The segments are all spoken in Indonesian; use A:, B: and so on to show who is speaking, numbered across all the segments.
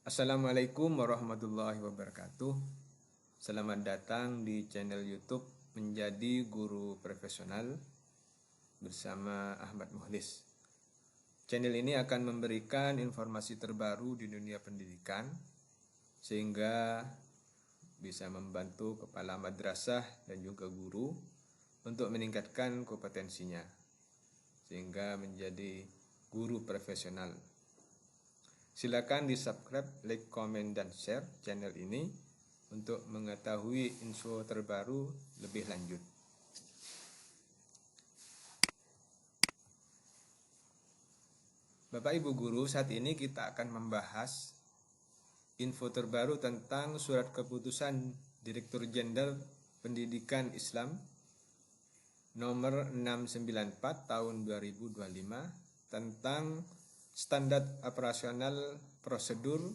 A: Assalamualaikum warahmatullahi wabarakatuh. Selamat datang di channel YouTube Menjadi Guru Profesional bersama Ahmad Muhlis. Channel ini akan memberikan informasi terbaru di dunia pendidikan sehingga bisa membantu kepala madrasah dan juga guru untuk meningkatkan kompetensinya sehingga menjadi guru profesional. Silakan di-subscribe, like, komen, dan share channel ini untuk mengetahui info terbaru lebih lanjut. Bapak Ibu Guru, saat ini kita akan membahas info terbaru tentang surat keputusan Direktur Jenderal Pendidikan Islam nomor 694 tahun 2025 tentang standar operasional prosedur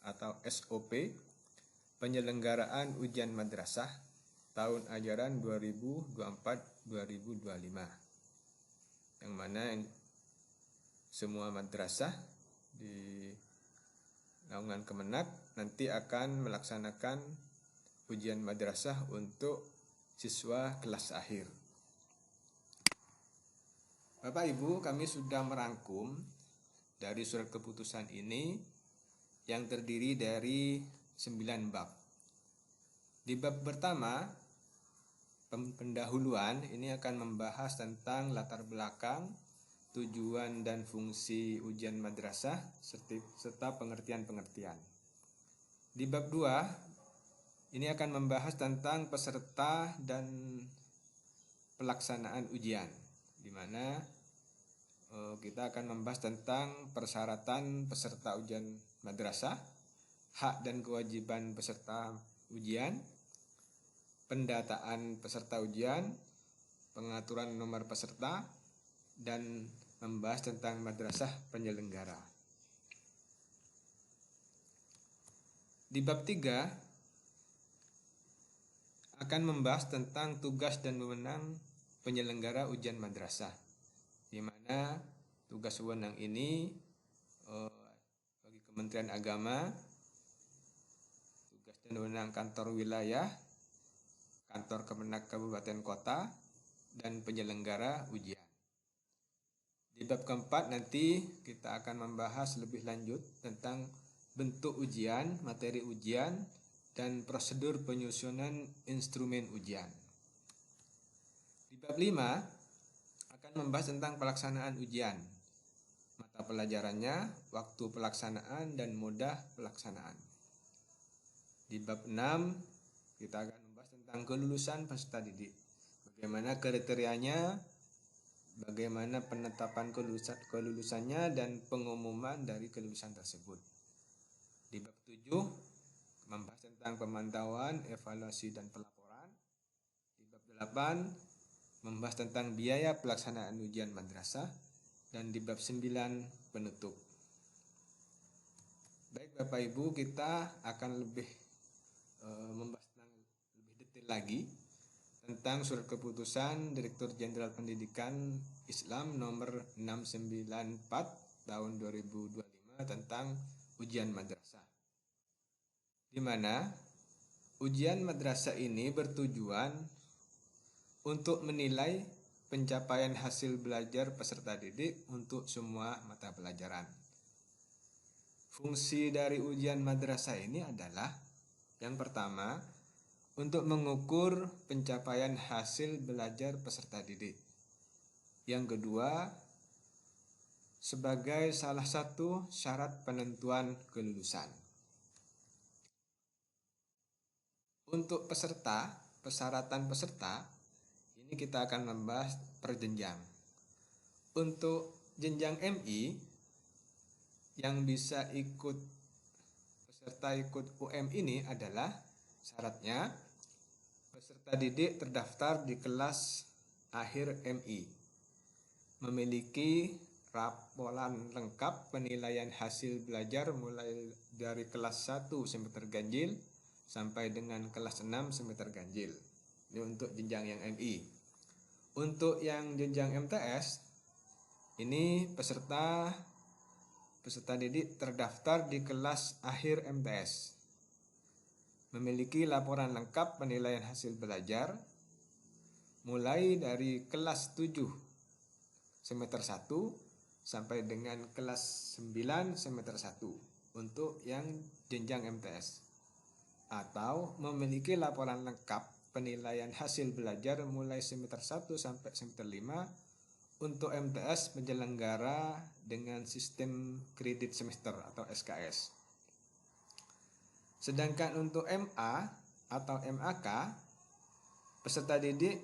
A: atau SOP penyelenggaraan ujian madrasah tahun ajaran 2024-2025, yang mana semua madrasah di naungan Kemenak nanti akan melaksanakan ujian madrasah untuk siswa kelas akhir. Bapak Ibu, kami sudah merangkum dari surat keputusan ini yang terdiri dari 9 bab. Di bab pertama, pendahuluan, ini akan membahas tentang latar belakang, tujuan dan fungsi ujian madrasah serta pengertian-pengertian. Di bab 2, ini akan membahas tentang peserta dan pelaksanaan ujian, di mana kita akan membahas tentang persyaratan peserta ujian madrasah, hak dan kewajiban peserta ujian, pendataan peserta ujian, pengaturan nomor peserta, dan membahas tentang madrasah penyelenggara. Di bab 3 akan membahas tentang tugas dan wewenang penyelenggara ujian madrasah, di mana tugas wewenang ini bagi Kementerian Agama, tugas dan wewenang kantor wilayah, kantor Kemenak Kabupaten Kota, dan penyelenggara ujian. Di bab keempat nanti kita akan membahas lebih lanjut tentang bentuk ujian, materi ujian, dan prosedur penyusunan instrumen ujian. Di bab 5 akan membahas tentang pelaksanaan ujian, mata pelajarannya, waktu pelaksanaan, dan moda pelaksanaan. Di bab 6 kita akan membahas tentang kelulusan peserta didik, bagaimana kriterianya, bagaimana penetapan kelulusannya, dan pengumuman dari kelulusan tersebut. Di bab 7 membahas tentang pemantauan, evaluasi, dan pelaporan. Di bab 8 membahas tentang biaya pelaksanaan ujian madrasah, dan di bab 9 penutup. Baik Bapak Ibu, kita akan lebih membahas lebih detail lagi tentang surat keputusan Direktur Jenderal Pendidikan Islam nomor 694 tahun 2025 tentang ujian madrasah, di mana ujian madrasah ini bertujuan untuk menilai pencapaian hasil belajar peserta didik untuk semua mata pelajaran. Fungsi dari ujian madrasah ini adalah yang pertama, untuk mengukur pencapaian hasil belajar peserta didik. Yang kedua, sebagai salah satu syarat penentuan kelulusan. Untuk persyaratan peserta, ini kita akan membahas per jenjang. Untuk jenjang MI yang bisa peserta ikut UM ini adalah syaratnya peserta didik terdaftar di kelas akhir MI, memiliki raporan lengkap penilaian hasil belajar mulai dari kelas 1 semester ganjil sampai dengan kelas 6 semester ganjil. Ini untuk jenjang yang MI. Untuk yang jenjang MTS, ini peserta peserta didik terdaftar di kelas akhir MTS memiliki laporan lengkap penilaian hasil belajar mulai dari kelas 7 semester 1 sampai dengan kelas 9 semester 1 untuk yang jenjang MTS, atau memiliki laporan lengkap penilaian hasil belajar mulai semester 1 sampai semester 5 untuk MTS penyelenggara dengan sistem kredit semester atau SKS. Sedangkan untuk MA atau MAK, peserta didik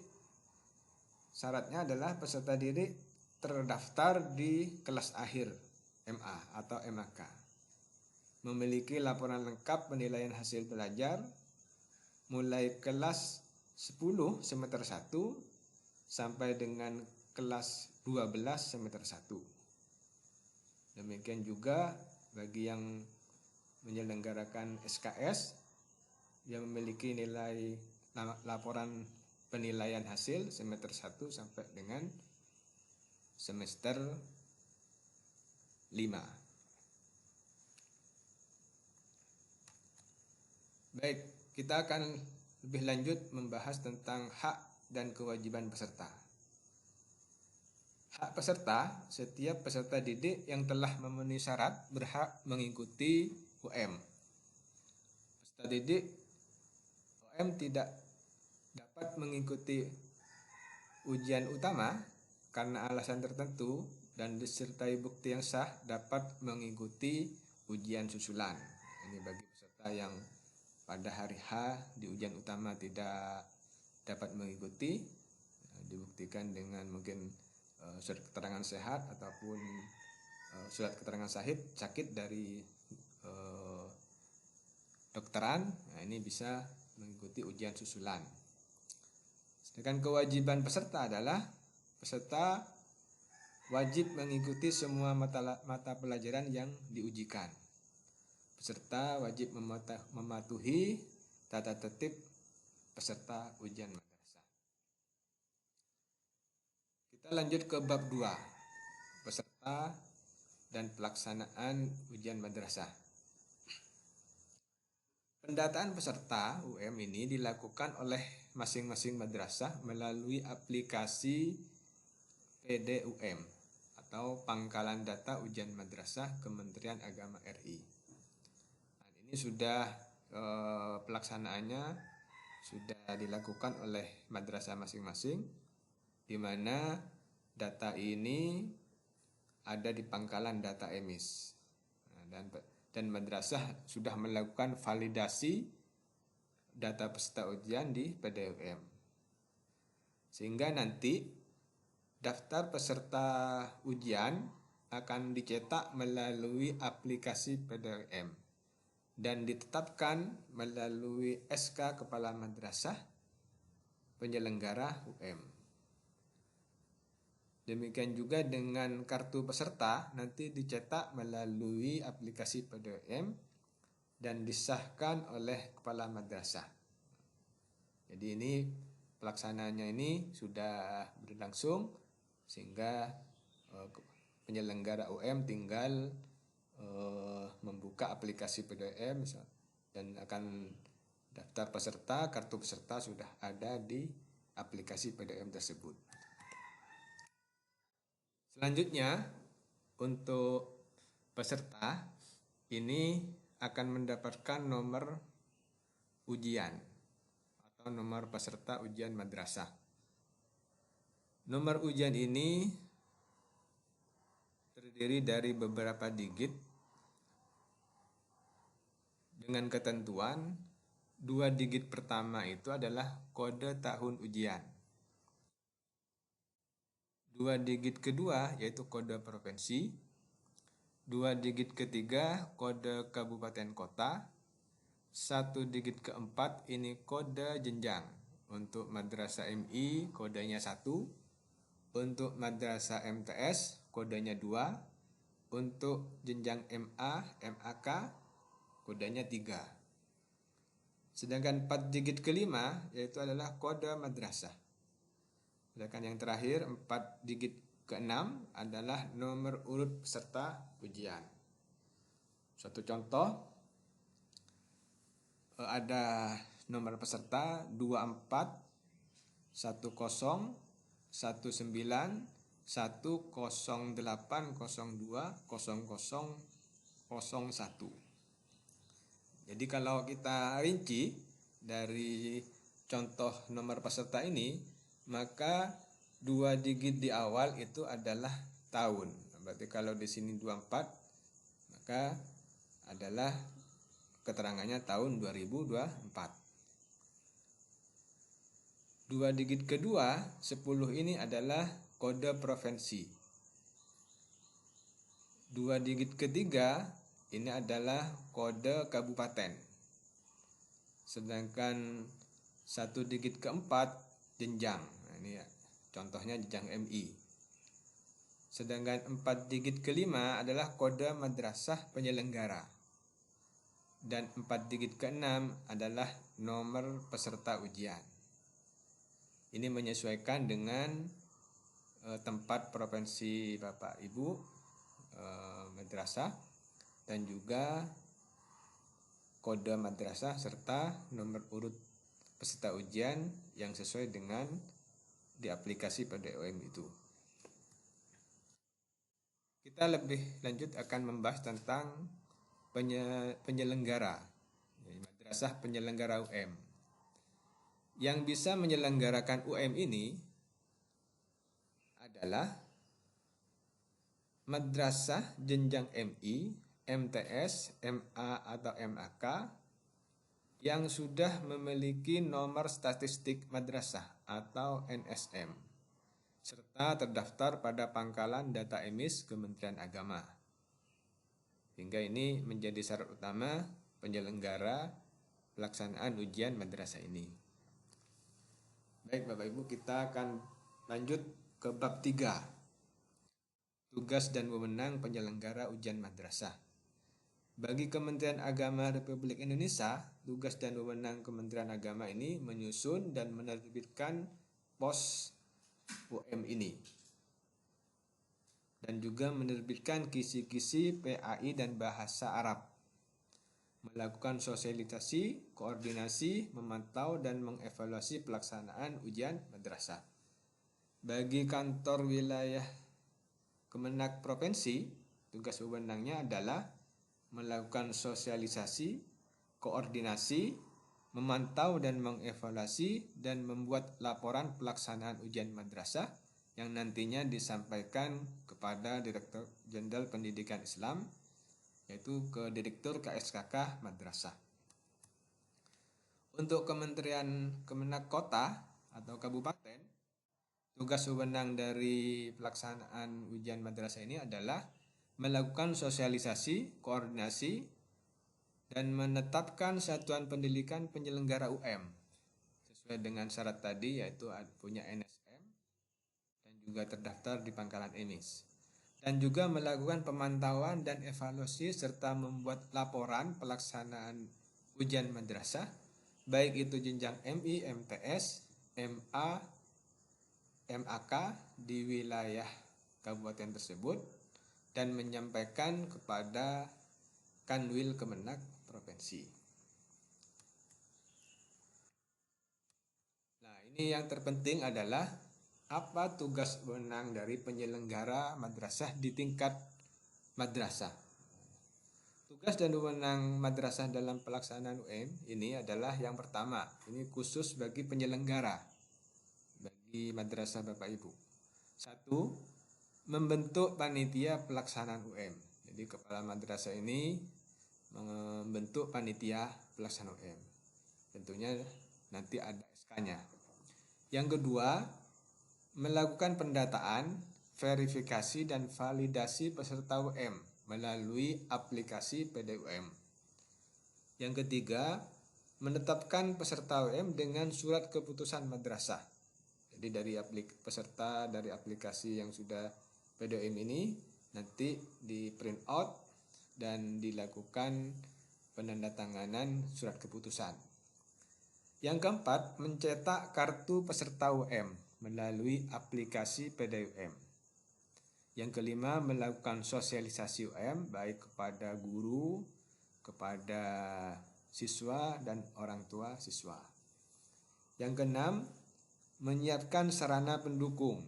A: syaratnya adalah peserta didik terdaftar di kelas akhir MA atau MAK, memiliki laporan lengkap penilaian hasil belajar mulai kelas 10 semester 1 sampai dengan kelas 12 semester 1. Demikian juga bagi yang menyelenggarakan SKS yang memiliki nilai laporan penilaian hasil semester 1 sampai dengan semester 5. Baik, kita akan lebih lanjut membahas tentang hak dan kewajiban peserta. Hak peserta, setiap peserta didik yang telah memenuhi syarat berhak mengikuti UM. Peserta didik UM tidak dapat mengikuti ujian utama karena alasan tertentu dan disertai bukti yang sah dapat mengikuti ujian susulan. Ini bagi peserta yang pada hari H di ujian utama tidak dapat mengikuti, dibuktikan dengan mungkin surat keterangan sehat ataupun surat keterangan sakit dari dokteran. Nah, ini bisa mengikuti ujian susulan. Sedangkan kewajiban peserta adalah peserta wajib mengikuti semua mata pelajaran yang diujikan. Peserta wajib mematuhi tata tertib peserta ujian madrasah. Kita lanjut ke bab 2, peserta dan pelaksanaan ujian madrasah. Pendataan peserta UM ini dilakukan oleh masing-masing madrasah melalui aplikasi PDUM atau Pangkalan Data Ujian Madrasah Kementerian Agama RI. Nah, ini sudah pelaksanaannya sudah dilakukan oleh madrasah masing-masing, di mana data ini ada di Pangkalan Data EMIS. Nah, dan madrasah sudah melakukan validasi data peserta ujian di PDUM. Sehingga nanti daftar peserta ujian akan dicetak melalui aplikasi PDUM dan ditetapkan melalui SK Kepala Madrasah penyelenggara UM. Demikian juga dengan kartu peserta nanti dicetak melalui aplikasi PDUM dan disahkan oleh kepala madrasah. Jadi ini pelaksanaannya ini sudah berlangsung sehingga penyelenggara UM tinggal membuka aplikasi PDUM dan akan daftar peserta, kartu peserta sudah ada di aplikasi PDUM tersebut. Selanjutnya, untuk peserta ini akan mendapatkan nomor ujian atau nomor peserta ujian madrasah. Nomor ujian ini terdiri dari beberapa digit dengan ketentuan 2 digit pertama itu adalah kode tahun ujian. 2 digit kedua yaitu kode provinsi, 2 digit ketiga kode kabupaten kota, 1 digit keempat ini kode jenjang. Untuk madrasah MI kodenya 1, untuk madrasah MTS kodenya 2, untuk jenjang MA, MAK kodenya 3. Sedangkan 4 digit kelima yaitu adalah kode madrasah. Sedangkan yang terakhir 4 digit ke-6 adalah nomor urut peserta ujian. Suatu contoh, ada nomor peserta 24 109 108 02 0001. Jadi kalau kita rinci dari contoh nomor peserta ini, maka 2 digit di awal itu adalah tahun. Berarti kalau di sini 24, maka adalah keterangannya tahun 2024. 2 digit kedua, 10 ini adalah kode provinsi. 2 digit ketiga, ini adalah kode kabupaten. Sedangkan 1 digit keempat, jenjang. Nah, ini ya, contohnya jenjang MI. Sedangkan 4 digit kelima adalah kode madrasah penyelenggara. Dan 4 digit keenam adalah nomor peserta ujian. Ini menyesuaikan dengan tempat provinsi Bapak Ibu madrasah dan juga kode madrasah serta nomor urut peserta ujian yang sesuai dengan di aplikasi PDOM itu. Kita lebih lanjut akan membahas tentang penyelenggara, madrasah penyelenggara UM. Yang bisa menyelenggarakan UM ini adalah madrasah jenjang MI, MTS, MA atau MAK yang sudah memiliki nomor statistik madrasah atau NSM serta terdaftar pada pangkalan data emis Kementerian Agama. Hingga ini menjadi syarat utama penyelenggara pelaksanaan ujian madrasah ini. Baik Bapak Ibu, kita akan lanjut ke bab 3. Tugas dan wewenang penyelenggara ujian madrasah. Bagi Kementerian Agama Republik Indonesia, tugas dan wewenang Kementerian Agama ini menyusun dan menerbitkan pos UM ini. Dan juga menerbitkan kisi-kisi PAI dan bahasa Arab. Melakukan sosialisasi, koordinasi, memantau dan mengevaluasi pelaksanaan ujian madrasah. Bagi kantor wilayah Kemenak Provinsi, tugas wewenangnya adalah melakukan sosialisasi, koordinasi, memantau dan mengevaluasi dan membuat laporan pelaksanaan ujian madrasah yang nantinya disampaikan kepada Direktur Jenderal Pendidikan Islam, yaitu ke Direktur KSKK Madrasah. Untuk Kementerian Kemenak Kota atau Kabupaten, tugas wewenang dari pelaksanaan ujian madrasah ini adalah melakukan sosialisasi, koordinasi, dan menetapkan satuan pendidikan penyelenggara UM sesuai dengan syarat tadi, yaitu punya NSM dan juga terdaftar di pangkalan emis. Dan juga melakukan pemantauan dan evaluasi serta membuat laporan pelaksanaan ujian madrasah, baik itu jenjang MI, MTS, MA, MAK di wilayah kabupaten tersebut dan menyampaikan kepada Kanwil Kemenak Provinsi. Nah, ini yang terpenting adalah apa tugas wewenang dari penyelenggara madrasah di tingkat madrasah. Tugas dan wewenang madrasah dalam pelaksanaan UM ini adalah yang pertama, ini khusus bagi penyelenggara, bagi madrasah Bapak Ibu. 1. Membentuk panitia pelaksanaan UM. Jadi kepala madrasah ini membentuk panitia pelaksanaan UM. Tentunya nanti ada SK-nya. Yang kedua, melakukan pendataan, verifikasi dan validasi peserta UM melalui aplikasi PDUM. Yang ketiga, menetapkan peserta UM dengan surat keputusan madrasah. Jadi dari peserta dari aplikasi yang sudah PDUM ini nanti di print out dan dilakukan penandatanganan surat keputusan. Yang keempat, mencetak kartu peserta UM melalui aplikasi PDUM. Yang kelima, melakukan sosialisasi UM baik kepada guru, kepada siswa dan orang tua siswa. Yang keenam, menyiapkan sarana pendukung.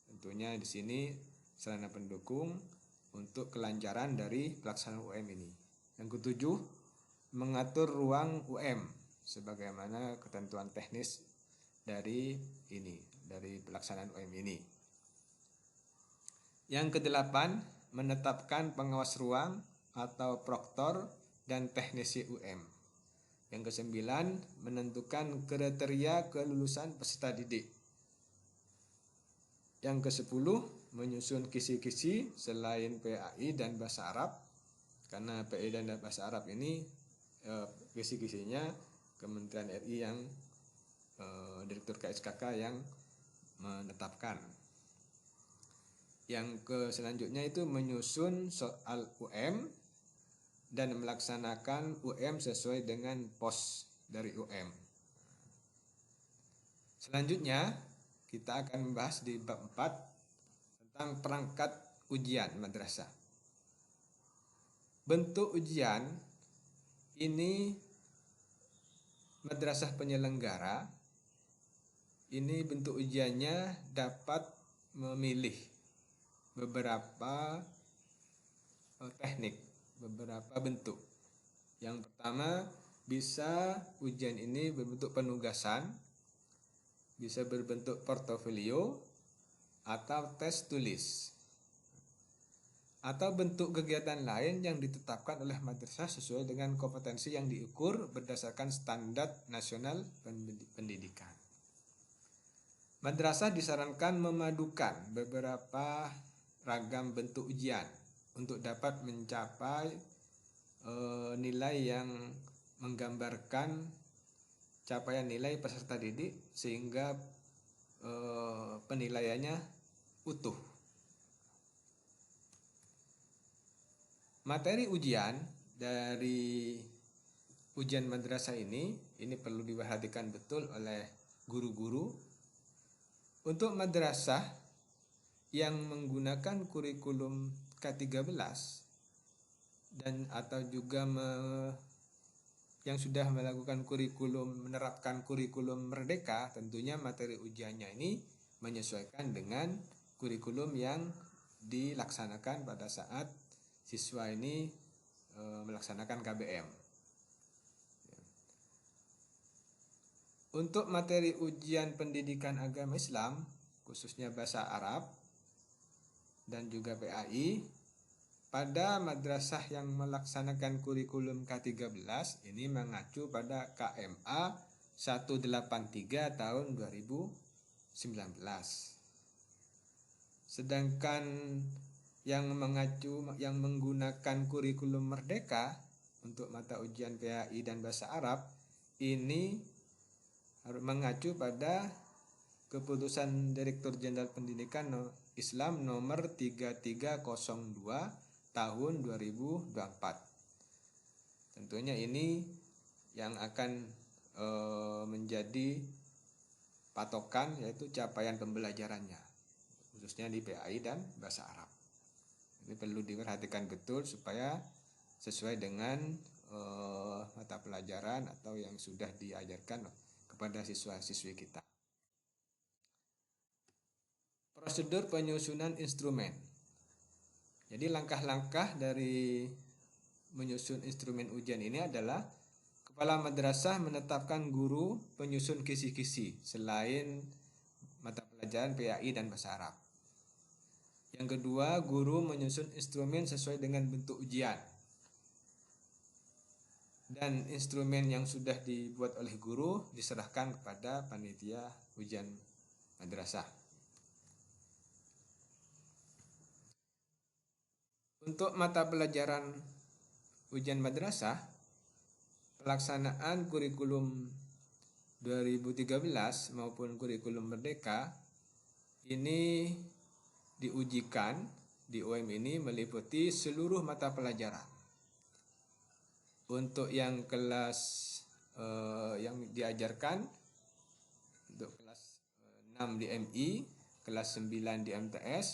A: Tentunya di sini sarana pendukung untuk kelancaran dari pelaksanaan UM ini. Yang ketujuh, mengatur ruang UM sebagaimana ketentuan teknis dari pelaksanaan UM ini. Yang kedelapan, menetapkan pengawas ruang atau proktor dan teknisi UM. Yang kesembilan, menentukan kriteria kelulusan peserta didik. Yang kesepuluh, menyusun kisi-kisi selain PAI dan bahasa Arab. Karena PAI dan bahasa Arab ini kisi-kisinya Kementerian RI yang Direktur KSKK yang menetapkan. Yang selanjutnya itu menyusun soal UM dan melaksanakan UM sesuai dengan pos dari UM. Selanjutnya kita akan membahas di bab 4 tentang perangkat ujian madrasah. Bentuk ujian ini madrasah penyelenggara ini bentuk ujiannya dapat memilih beberapa teknik, beberapa bentuk. Yang pertama, bisa ujian ini berbentuk penugasan, bisa berbentuk portofolio atau tes tulis, atau bentuk kegiatan lain yang ditetapkan oleh madrasah sesuai dengan kompetensi yang diukur berdasarkan standar nasional pendidikan. Madrasah disarankan memadukan beberapa ragam bentuk ujian untuk dapat mencapai nilai yang menggambarkan capaian nilai peserta didik sehingga penilaiannya utuh. Materi ujian dari ujian madrasah ini perlu diperhatikan betul oleh guru-guru. Untuk madrasah yang menggunakan kurikulum K13 dan atau juga yang sudah melakukan menerapkan kurikulum merdeka, tentunya materi ujiannya ini menyesuaikan dengan kurikulum yang dilaksanakan pada saat siswa ini melaksanakan KBM. Untuk materi ujian pendidikan agama Islam, khususnya bahasa Arab dan juga PAI, pada madrasah yang melaksanakan kurikulum K13 ini mengacu pada KMA 183 tahun 2019. Sedangkan yang menggunakan kurikulum merdeka untuk mata ujian PAI dan bahasa Arab ini harus mengacu pada Keputusan Direktur Jenderal Pendidikan Islam nomor 3302 tahun 2024. Tentunya ini yang akan menjadi patokan, yaitu capaian pembelajarannya khususnya di PAI dan bahasa Arab. Ini perlu diperhatikan betul supaya sesuai dengan mata pelajaran atau yang sudah diajarkan kepada siswa-siswi kita. Prosedur penyusunan instrumen. Jadi langkah-langkah dari menyusun instrumen ujian ini adalah kepala madrasah menetapkan guru penyusun kisi-kisi selain mata pelajaran PAI dan bahasa Arab. Yang kedua, guru menyusun instrumen sesuai dengan bentuk ujian. Dan instrumen yang sudah dibuat oleh guru diserahkan kepada panitia ujian madrasah. Untuk mata pelajaran ujian madrasah, pelaksanaan kurikulum 2013 maupun kurikulum merdeka ini diujikan di UM ini meliputi seluruh mata pelajaran. Untuk yang kelas yang diajarkan untuk kelas 6 di MI, kelas 9 di MTS,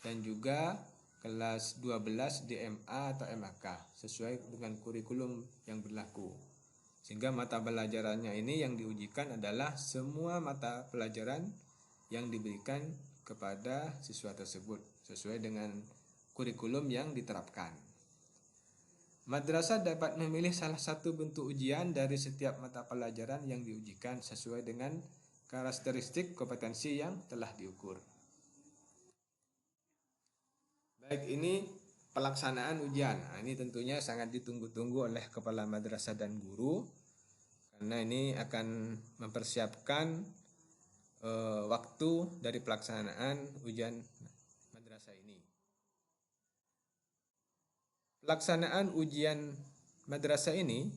A: dan juga kelas 12 di MA atau MAK sesuai dengan kurikulum yang berlaku. Sehingga mata pelajarannya ini yang diujikan adalah semua mata pelajaran yang diberikan kepada siswa tersebut sesuai dengan kurikulum yang diterapkan. Madrasah dapat memilih salah satu bentuk ujian dari setiap mata pelajaran yang diujikan sesuai dengan karakteristik kompetensi yang telah diukur. Baik, ini pelaksanaan ujian. Nah, ini tentunya sangat ditunggu-tunggu oleh kepala madrasah dan guru karena ini akan mempersiapkan waktu dari pelaksanaan ujian madrasah ini. Pelaksanaan ujian madrasah ini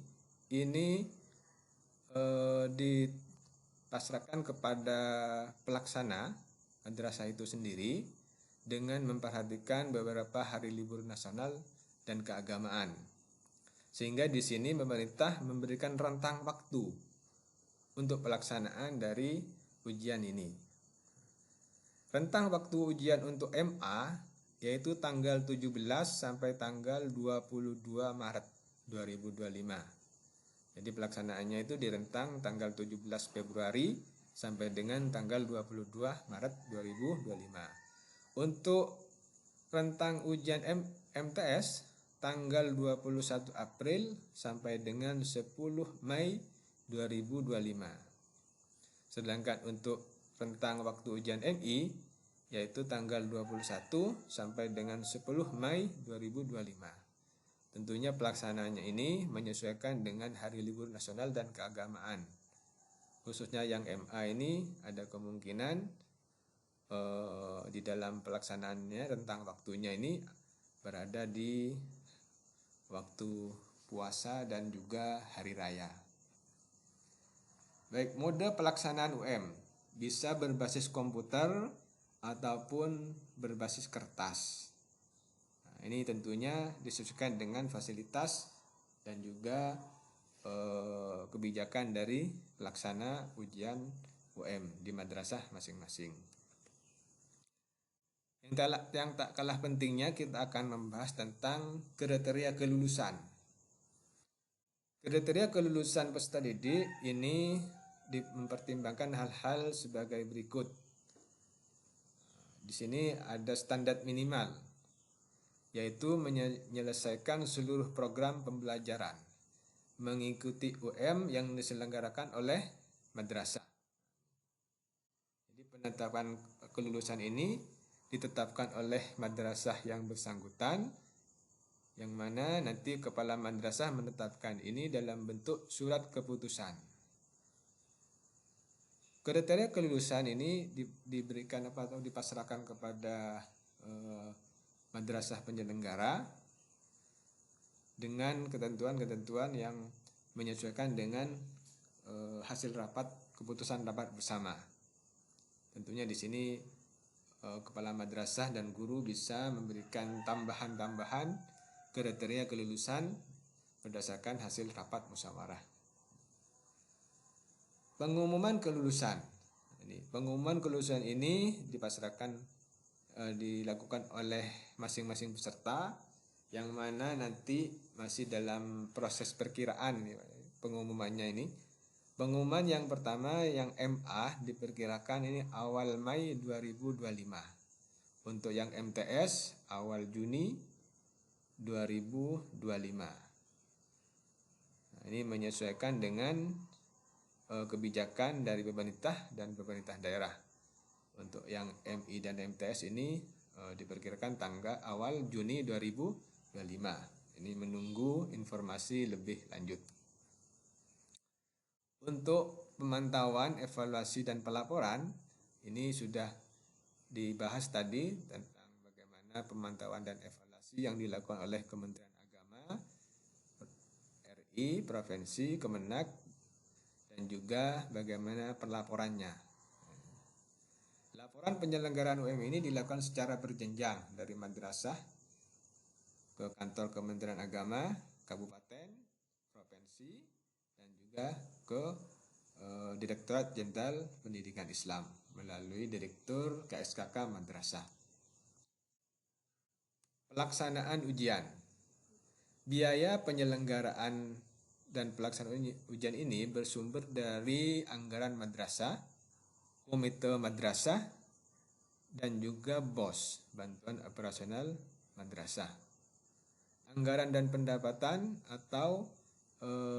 A: dipasrahkan kepada pelaksana madrasah itu sendiri dengan memperhatikan beberapa hari libur nasional dan keagamaan. Sehingga di sini pemerintah memberikan rentang waktu untuk pelaksanaan dari ujian ini. Rentang waktu ujian untuk MA yaitu tanggal 17 sampai tanggal 22 Maret 2025. Jadi pelaksanaannya itu di rentang tanggal 17 Februari sampai dengan tanggal 22 Maret 2025. Untuk rentang ujian MTS tanggal 21 April sampai dengan 10 Mei 2025. Sedangkan untuk rentang waktu ujian MI yaitu tanggal 21 sampai dengan 10 Mei 2025. Tentunya pelaksanaannya ini menyesuaikan dengan hari libur nasional dan keagamaan. Khususnya yang MA ini ada kemungkinan di dalam pelaksanaannya rentang waktunya ini berada di waktu puasa dan juga hari raya. Baik, mode pelaksanaan UM bisa berbasis komputer ataupun berbasis kertas. Nah, ini tentunya disesuaikan dengan fasilitas dan juga kebijakan dari pelaksana ujian UM di madrasah masing-masing. Yang tak kalah pentingnya kita akan membahas tentang kriteria kelulusan. Kriteria kelulusan peserta didik ini mempertimbangkan hal-hal sebagai berikut. Di sini ada standar minimal, yaitu menyelesaikan seluruh program pembelajaran, mengikuti UM yang diselenggarakan oleh madrasah. Jadi penetapan kelulusan ini ditetapkan oleh madrasah yang bersangkutan, yang mana nanti kepala madrasah menetapkan ini dalam bentuk surat keputusan. Kriteria kelulusan ini diberikan atau dipasrahkan kepada madrasah penyelenggara dengan ketentuan-ketentuan yang menyesuaikan dengan hasil rapat keputusan rapat bersama. Tentunya di sini kepala madrasah dan guru bisa memberikan tambahan-tambahan kriteria kelulusan berdasarkan hasil rapat musyawarah. Pengumuman kelulusan. Pengumuman kelulusan ini dilakukan oleh masing-masing peserta, yang mana nanti masih dalam proses perkiraan pengumumannya ini. Pengumuman yang pertama yang MA diperkirakan ini awal Mei 2025. Untuk yang MTS awal Juni 2025. Nah, ini menyesuaikan dengan kebijakan dari pemerintah dan pemerintah daerah. Untuk yang MI dan MTS ini diperkirakan tanggal awal Juni 2025. Ini menunggu informasi lebih lanjut. Untuk pemantauan, evaluasi, dan pelaporan, ini sudah dibahas tadi tentang bagaimana pemantauan dan evaluasi yang dilakukan oleh Kementerian Agama, RI, Provinsi, Kemenak, dan juga bagaimana pelaporannya. Laporan penyelenggaraan UM ini dilakukan secara berjenjang dari madrasah ke kantor Kementerian Agama, kabupaten, provinsi, dan juga ke Direktorat Jenderal Pendidikan Islam melalui Direktur KSKK Madrasah. Pelaksanaan ujian. Biaya penyelenggaraan dan pelaksanaan ujian ini bersumber dari anggaran madrasah, komite madrasah, dan juga BOS, bantuan operasional madrasah. Anggaran dan pendapatan atau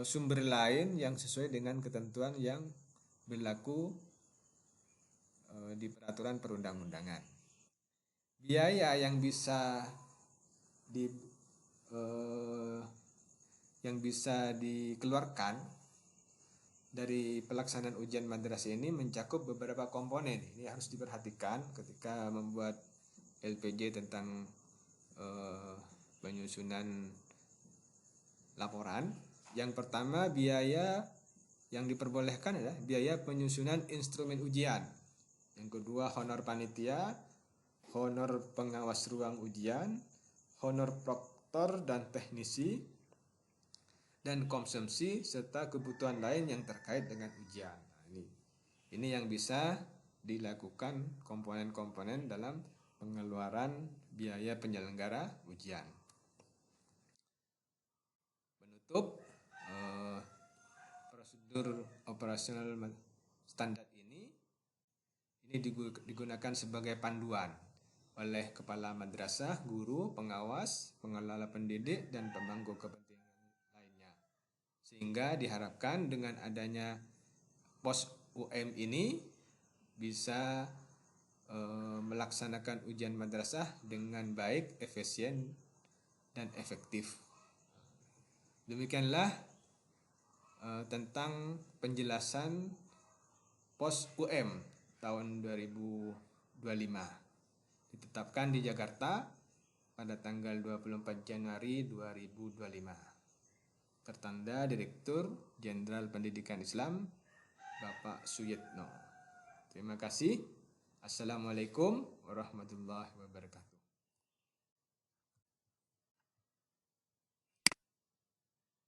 A: sumber lain yang sesuai dengan ketentuan yang berlaku di peraturan perundang-undangan. Biaya yang bisa dikeluarkan dari pelaksanaan ujian madrasah ini mencakup beberapa komponen. Ini harus diperhatikan ketika membuat LPJ tentang penyusunan laporan. Yang pertama, biaya yang diperbolehkan adalah biaya penyusunan instrumen ujian. Yang kedua, honor panitia, honor pengawas ruang ujian, honor proktor dan teknisi, dan konsumsi serta kebutuhan lain yang terkait dengan ujian. Nah, ini yang bisa dilakukan komponen-komponen dalam pengeluaran biaya penyelenggara ujian. Penutup, prosedur operasional standar ini digunakan sebagai panduan oleh kepala madrasah, guru, pengawas, pengelola pendidik, dan pemangku kepentingan lainnya. Sehingga diharapkan dengan adanya pos UM ini bisa melaksanakan ujian madrasah dengan baik, efisien, dan efektif. Demikianlah tentang penjelasan pos UM tahun 2025. Ditetapkan di Jakarta pada tanggal 24 Januari 2025. Tertanda Direktur Jenderal Pendidikan Islam Bapak Suyitno. Terima kasih. Assalamualaikum warahmatullahi wabarakatuh.